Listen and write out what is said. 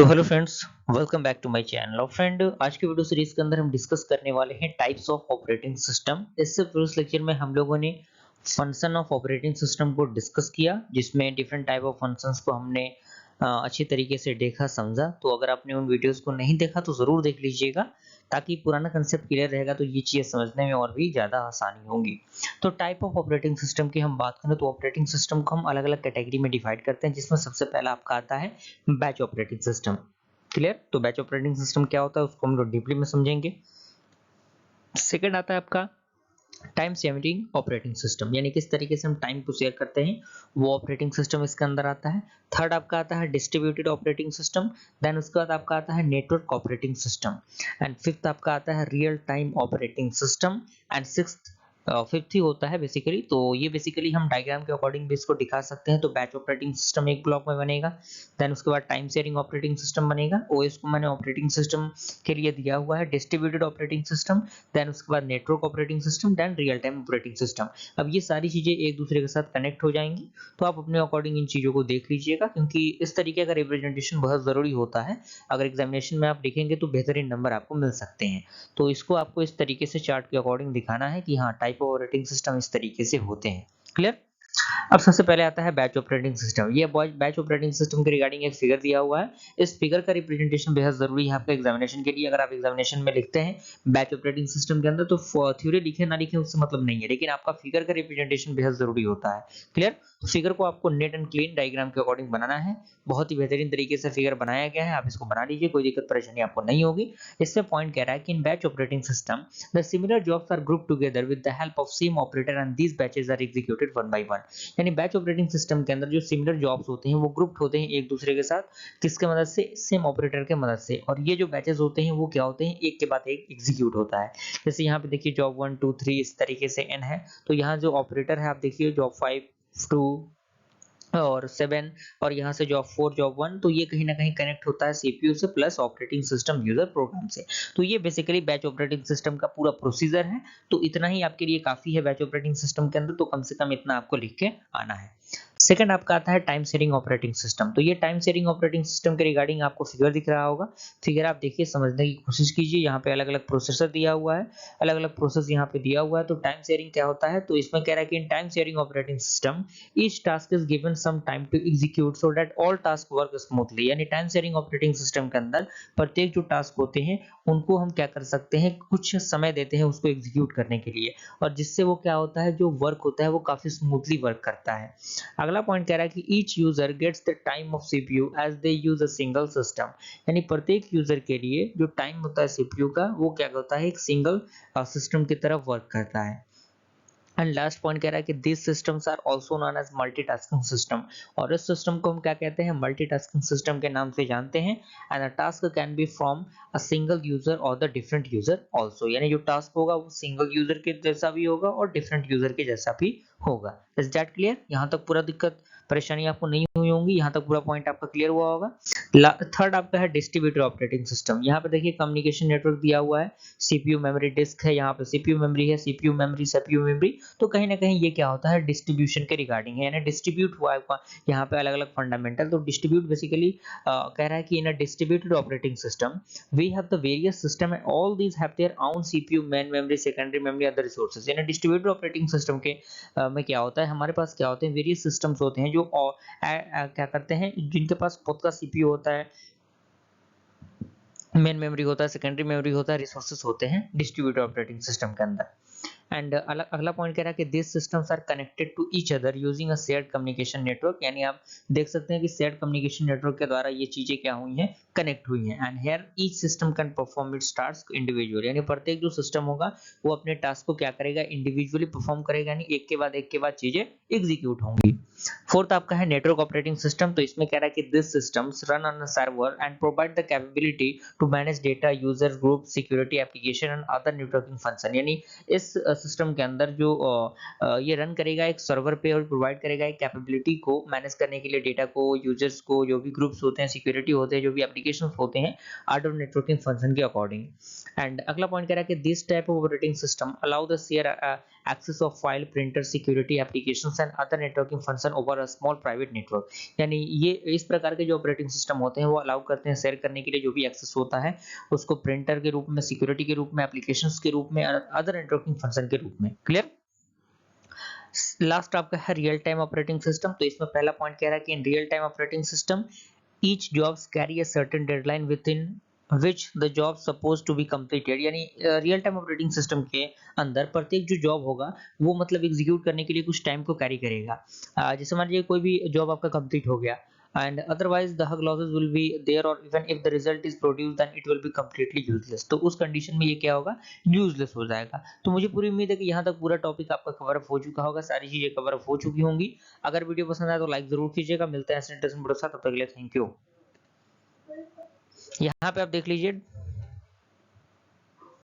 तो hello friends, welcome back to my channel. और friend, आज के वीडियो सीरीज के अंदर हम डिस्कस करने वाले हैं टाइप्स ऑफ ऑपरेटिंग सिस्टम। इससे प्रीवियस लेक्चर में हम लोगों ने फंक्शन ऑफ ऑपरेटिंग सिस्टम को डिस्कस किया, जिसमें डिफरेंट टाइप ऑफ फंक्शंस को हमने अच्छी तरीके से देखा समझा। तो अगर आपने उन वीडियोस को नहीं देखा तो जरूर देख लीजिएगा, ताकि पुराना कंसेप्ट क्लियर रहेगा तो ये चीजें समझने में और भी ज्यादा आसानी होगी। तो टाइप ऑफ ऑपरेटिंग सिस्टम की हम बात करें तो ऑपरेटिंग सिस्टम को हम अलग अलग कैटेगरी में डिवाइड करते हैं, जिसमें सबसे पहला आपका आता है बैच ऑपरेटिंग सिस्टम। क्लियर? तो बैच ऑपरेटिंग सिस्टम क्या होता है उसको हम लोग डीपली में समझेंगे। सेकंड आता है आपका टाइम शेयरिंग ऑपरेटिंग सिस्टम, यानी किस तरीके से हम टाइम को शेयर करते हैं, वो ऑपरेटिंग सिस्टम इसके अंदर आता है। थर्ड आपका आता है डिस्ट्रीब्यूटेड ऑपरेटिंग सिस्टम। देन उसके बाद आपका आता है network operating system. And fifth आपका आता है real time operating system. And sixth fifth ही होता है बेसिकली। तो ये बेसिकली हम डायग्राम के अकॉर्डिंग भी इसको दिखा सकते हैं। तो बैच ऑपरेटिंग सिस्टम एक ब्लॉक में बनेगा। देन उसके बाद टाइम शेयरिंग ऑपरेटिंग सिस्टम बनेगा, ओएस को मैंने ऑपरेटिंग सिस्टम के लिए दिया हुआ है। डिस्ट्रीब्यूटेड ऑपरेटिंग सिस्टम, देन उसके बाद network operating system, then real time operating system. अब ये सारी चीजें एक दूसरे के साथ कनेक्ट हो जाएंगी, तो आप अपने अकॉर्डिंग इन चीजों को देख लीजिएगा, क्योंकि इस तरीके का रिप्रेजेंटेशन बहुत जरूरी होता है। अगर एग्जामिनेशन में आप लिखेंगे तो बेहतरीन नंबर आपको मिल सकते हैं। तो इसको आपको इस तरीके से चार्ट के अकॉर्डिंग दिखाना है कि हाँ, टाइप ऑफ ऑपरेटिंग सिस्टम इस तरीके से होते हैं। क्लियर? अब सबसे पहले आता है बैच ऑपरेटिंग सिस्टम। ये बैच ऑपरेटिंग सिस्टम के रिगार्डिंग एक फिगर दिया हुआ है। इस फिगर का रिप्रेजेंटेशन बेहद जरूरी है आपके एग्जामिनेशन के लिए। अगर आप एग्जामिनेशन में लिखते हैं बैच ऑपरेटिंग सिस्टम के अंदर, तो थ्योरी लिखे ना लिखे उससे मतलब नहीं है, लेकिन आपका फिगर का रिप्रेजेंटेशन बेहद जरूरी होता है। क्लियर? तो फिगर को आपको नेट एंड क्लीन डायग्राम के अकॉर्डिंग बनाना है। बहुत ही बेहतरीन तरीके से फिगर बनाया गया है, आप इसको बना लीजिए, कोई दिक्कत परेशानी आपको नहीं होगी। इससे पॉइंट कह रहा है कि in batch operating system the similar jobs are group together with the help of same operator and these batches are executed one by one. यानी बैच ऑपरेटिंग सिस्टम के अंदर जो सिमिलर जॉब्स होते हैं वो ग्रुप्ड होते हैं एक दूसरे के साथ, किसके मदद से? सेम ऑपरेटर के मदद से। और ये जो बैचेस होते हैं वो क्या होते हैं? एक के बाद एक एग्जीक्यूट होता है। जैसे यहाँ पे देखिए जॉब 1 2 3 इस तरीके से n है, तो यहाँ जो ऑपरेटर है आप देखिए जॉब 5 2 और 7, और यहाँ से जॉब 4 जॉब 1, तो ये कहीं ना कहीं कनेक्ट होता है सीपीयू से plus operating system user program से। तो ये बेसिकली बैच ऑपरेटिंग सिस्टम का पूरा प्रोसीजर है। तो इतना ही आपके लिए काफी है बैच ऑपरेटिंग सिस्टम के अंदर, तो कम से कम इतना आपको लिख के आना है। सेकंड आपका आता है टाइम शेयरिंग ऑपरेटिंग सिस्टम। तो ये टाइम शेयरिंग ऑपरेटिंग सिस्टम के रिगार्डिंग आपको फिगर दिख रहा होगा। फिगर आप देखिए, समझने की कोशिश कीजिए। यहाँ पे अलग अलग प्रोसेसर दिया हुआ है, अलग अलग प्रोसेस यहाँ पे दिया हुआ है। तो टाइम शेयरिंग क्या होता है? तो इसमें कह रहा है कि in time sharing operating system each task is given some time to execute so that all tasks work smoothly। यानी टाइम शेयरिंग ऑपरेटिंग सिस्टम के अंदर प्रत्येक जो टास्क होते हैं उनको हम क्या कर सकते हैं, कुछ समय देते हैं उसको एग्जीक्यूट करने के लिए, और जिससे वो क्या होता है, जो वर्क होता है वो काफी स्मूथली वर्क करता है। अगला पॉइंट कह रहा है कि each user gets the time of CPU as they use a single system. यानी प्रत्येक यूजर के लिए जो टाइम होता है सीपीयू का, वो क्या होता है, एक सिंगल सिस्टम की तरफ वर्क करता है। एंड लास्ट पॉइंट कह रहा है कि this systems are also known as multitasking system. और इस सिस्टम को हम क्या कहते हैं? मल्टीटास्किंग सिस्टम के नाम से जानते हैं। And a task can be from a single user और द डिफरेंट यूजर आल्सो। यानी जो टास्क होगा वो सिंगल यूजर के जैसा भी होगा और डिफरेंट यूजर के जैसा भी होगा। Is that clear? यहाँ तक पूरा दिक्कत परेशानी आपको नहीं हुई होंगी, यहाँ तक पूरा पॉइंट आपका क्लियर हुआ होगा। थर्ड आपका है डिस्ट्रीब्यूटेड ऑपरेटिंग सिस्टम। यहाँ पे देखिए कम्युनिकेशन नेटवर्क दिया हुआ है, सीपीयू मेमोरी डिस्क है, यहाँ पे सीपीयू मेमोरी है, सीपीयू मेमोरी सीपीयू मेमोरी। तो कहीं ना कहीं ये क्या होता है, डिस्ट्रीब्यूशन के रिगार्डिंग है, यानी डिस्ट्रीब्यूट हुआ है यहाँ पे अलग अलग फंडामेंटल। तो डिस्ट्रीब्यूट बेसिकली कह रहा है कि in a distributed operating system we have the various system and all these have their own CPU, main memory, secondary memory, other resources. यानी डिस्ट्रीब्यूटेड ऑपरेटिंग सिस्टम के में क्या होता है, हमारे पास क्या होते हैं, वेरियस सिस्टम्स होते हैं जो क्या करते हैं, जिनके पास खुद का सीपीयू होता है, मेन मेमोरी होता है, सेकेंडरी मेमोरी होता है, रिसोर्सेज होते हैं डिस्ट्रीब्यूटेड ऑपरेटिंग सिस्टम के अंदर। एंड अगला पॉइंट कह रहा है कि this systems are connected to each other using a shared communication network. यानी आप देख सकते हैं कि शेयर्ड कम्युनिकेशन नेटवर्क के द्वारा ये चीजें क्या हुई हैं, कनेक्ट हुई हैं। And hear each system can perform it's task individually. यानी प्रत्येक जो सिस्टम होगा वो अपने टास्क को क्या करेगा, इंडिविजुअली परफॉर्म करेगा, यानी एक के बाद चीजें एग्जीक्यूट होंगी। फोर्थ आपका है नेटवर्क ऑपरेटिंग सिस्टम। तो इसमें कह रहा है कि this systems run on a server and provide the capability to manage data, user group, security, application and other networking function. यानी इस सिस्टम के अंदर जो ये रन करेगा एक सर्वर पे और प्रोवाइड करेगा एक कैपेबिलिटी को मैनेज करने के लिए, डेटा को, यूजर्स को, जो भी ग्रुप्स होते हैं, सिक्योरिटी होते हैं, जो भी एप्लीकेशंस होते हैं, अदर नेटवर्किंग फंक्शन के अकॉर्डिंग। एंड अगला पॉइंट कह रहा है कि this type of operating system allow the share access of file, printer, security applications and other networking function over a small private network। यानी ये इस प्रकार के जो ऑपरेटिंग सिस्टम होते हैं वो अलाउ करते हैं शेयर करने के लिए जो भी एक्सेस होता है उसको प्रिंटर के रूप में, सिक्योरिटी के रूप में, एप्लीकेशंस के रूप में, अदर नेटवर्किंग फंक्शन के रूप में। क्लियर? लास्ट आपका है रियल टाइम ऑपरेटिंग सिस्टम। तो इसमें पहला पॉइंट कह रहा है कि in real time operating system each jobs carry a certain deadline within which the job supposed to be completed। यानी रियल टाइम ऑपरेटिंग सिस्टम के अंदर प्रत्येक जो जॉब होगा वो मतलब एग्जीक्यूट करने के लिए कुछ टाइम को कैरी करेगा। जैसे मान लीजिए कोई भी जॉब आपका कंप्लीट हो गया and otherwise the losses will be there or even if the result is produced then it will be completely useless। तो उस कंडीशन में ये क्या होगा, यूजलेस हो जाएगा। तो मुझे पूरी उम्मीद है कि यहाँ तक पूरा टॉपिक आपका कवर अप हो चुका होगा, सारी चीजें कवर अप हो चुकी होंगी। अगर वीडियो पसंद आए तो लाइक जरूर कीजिएगा। मिलते हैं ऐसे इंटरेस्टिंग वीडियो के साथ, तब तक के लिए थैंक यू। यहाँ पे आप देख लीजिए